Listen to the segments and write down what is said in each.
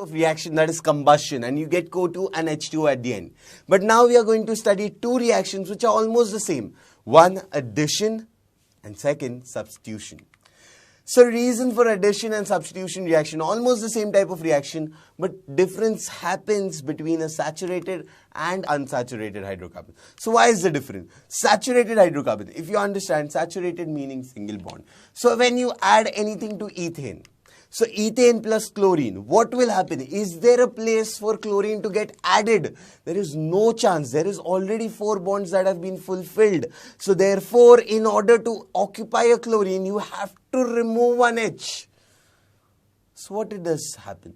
of reaction, that is combustion, and you get CO2 and H2O at the end. But now we are going to study two reactions which are almost the same. One, addition, and second, substitution. So reason for addition and substitution reaction, almost the same type of reaction, but difference happens between a saturated and unsaturated hydrocarbon. So why is the difference? Saturated hydrocarbon, if you understand, saturated meaning single bond. So when you add anything to ethane, so ethane plus chlorine, what will happen? Is there a place for chlorine to get added? There is no chance. There is already 4 bonds that have been fulfilled. So therefore, in order to occupy a chlorine, you have to remove one H. So what does happen?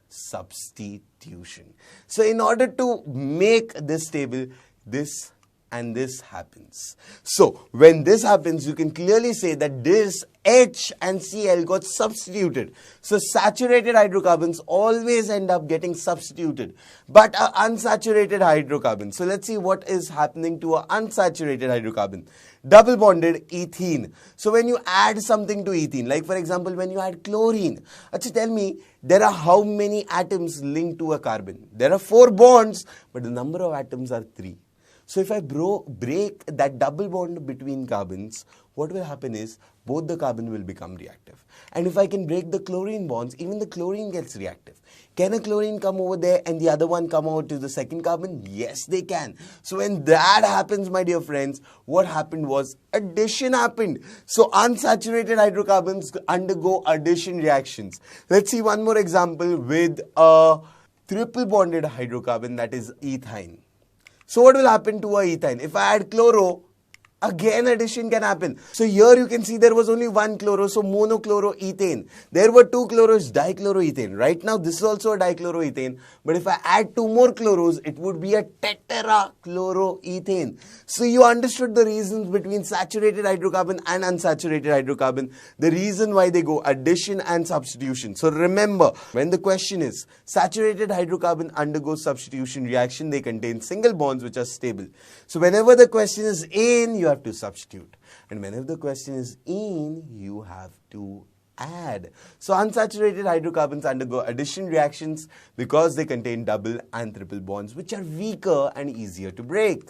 Substitution. So in order to make this table, this and this happens. So when this happens, you can clearly say that this H and Cl got substituted. So saturated hydrocarbons always end up getting substituted. But an unsaturated hydrocarbon, so let's see what is happening to an unsaturated hydrocarbon. Double bonded ethene. So when you add something to ethene, like for example when you add chlorine, actually tell me, there are how many atoms linked to a carbon? There are 4 bonds, but the number of atoms are 3. So if I break that double bond between carbons, what will happen is both the carbon will become reactive. And if I can break the chlorine bonds, even the chlorine gets reactive. Can a chlorine come over there and the other one come over to the second carbon? Yes, they can. So when that happens, my dear friends, what happened was addition happened. So unsaturated hydrocarbons undergo addition reactions. Let's see one more example with a triple bonded hydrocarbon, that is ethyne. So what will happen to a ethane? If I add chloro, again addition can happen. So here you can see there was only one chloro, so monochloroethane. There were 2 chloros, dichloroethane. Right now this is also a dichloroethane, but if I add 2 more chloros, it would be a tetrachloroethane. So you understood the reasons between saturated hydrocarbon and unsaturated hydrocarbon, the reason why they go addition and substitution. So remember, when the question is saturated hydrocarbon undergoes substitution reaction, they contain single bonds which are stable. So whenever the question is in, you have to substitute, and whenever the question is in, you have to add. So unsaturated hydrocarbons undergo addition reactions because they contain double and triple bonds which are weaker and easier to break.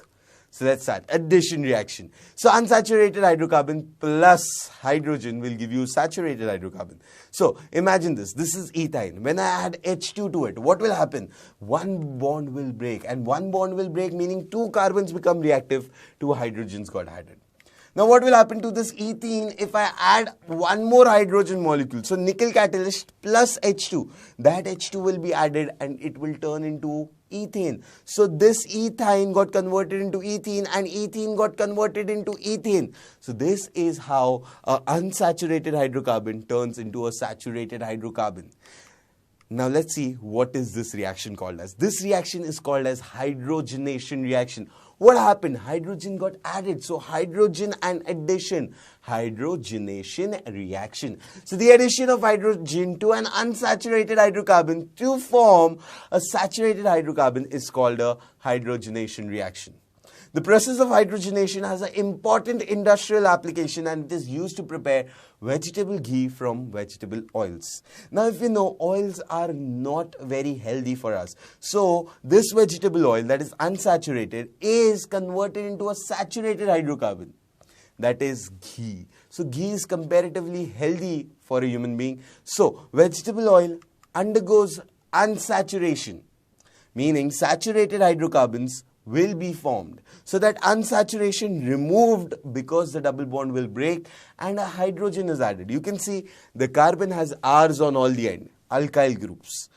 So let's start. Addition reaction. So unsaturated hydrocarbon plus hydrogen will give you saturated hydrocarbon. So imagine this. This is ethyne. When I add H2 to it, what will happen? One bond will break, and one bond will break meaning 2 carbons become reactive, 2 hydrogens got added. Now what will happen to this ethene if I add one more hydrogen molecule? So nickel catalyst plus H2. That H2 will be added and it will turn into ethane. So this ethyne got converted into ethene and ethene got converted into ethane. So this is how an unsaturated hydrocarbon turns into a saturated hydrocarbon. Now let's see what is this reaction called as. This reaction is called as hydrogenation reaction. What happened? Hydrogen got added. So hydrogen and addition. Hydrogenation reaction. So the addition of hydrogen to an unsaturated hydrocarbon to form a saturated hydrocarbon is called a hydrogenation reaction. The process of hydrogenation has an important industrial application and it is used to prepare vegetable ghee from vegetable oils. Now if you know, oils are not very healthy for us. So this vegetable oil that is unsaturated is converted into a saturated hydrocarbon. That is ghee. So ghee is comparatively healthy for a human being. So vegetable oil undergoes unsaturation, meaning saturated hydrocarbons will be formed. So that unsaturation removed because the double bond will break and a hydrogen is added. You can see the carbon has R's on all the end, alkyl groups.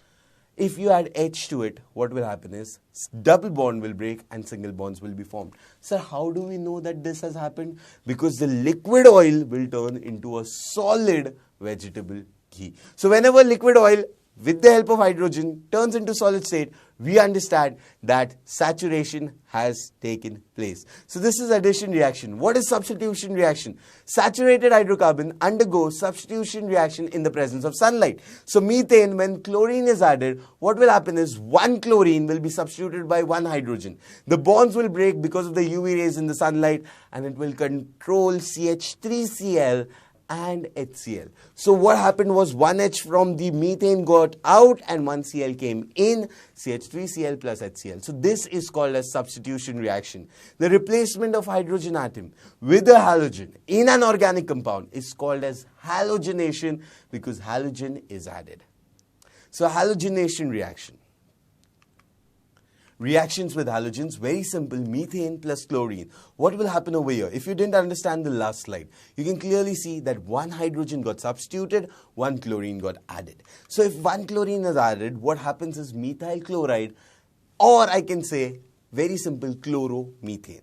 If you add H to it, what will happen is double bond will break and single bonds will be formed. Sir, how do we know that this has happened? Because the liquid oil will turn into a solid vegetable ghee. So whenever liquid oil with the help of hydrogen turns into solid state, we understand that saturation has taken place. So this is addition reaction. What is substitution reaction? Saturated hydrocarbon undergoes substitution reaction in the presence of sunlight. So methane, when chlorine is added, what will happen is one chlorine will be substituted by one hydrogen. The bonds will break because of the UV rays in the sunlight and it will control CH3Cl and HCl. So what happened was one H from the methane got out and one Cl came in, CH3Cl plus HCl. So this is called as substitution reaction. The replacement of hydrogen atom with a halogen in an organic compound is called as halogenation because halogen is added. So halogenation reaction. Reactions with halogens, very simple, methane plus chlorine. What will happen over here? If you didn't understand the last slide, you can clearly see that one hydrogen got substituted, one chlorine got added. So if one chlorine is added, what happens is methyl chloride, or I can say, very simple, chloromethane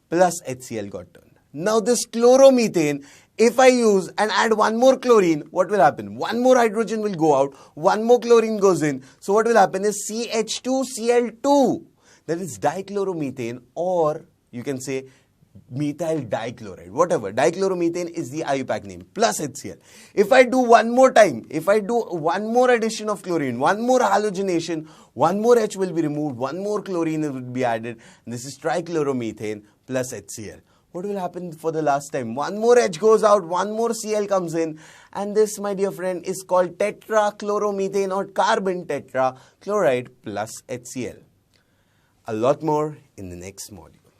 plus HCl got turned. Now this chloromethane, if I use and add one more chlorine, what will happen? One more hydrogen will go out, one more chlorine goes in. So what will happen is CH2Cl2. That is dichloromethane, or you can say methyl dichloride, whatever. Dichloromethane is the IUPAC name, plus HCl. If I do one more time, if I do one more addition of chlorine, one more halogenation, one more H will be removed, one more chlorine will be added, and this is trichloromethane plus HCl. What will happen for the last time? One more H goes out, one more Cl comes in, and this, my dear friend, is called tetrachloromethane or carbon tetrachloride plus HCl. A lot more in the next module.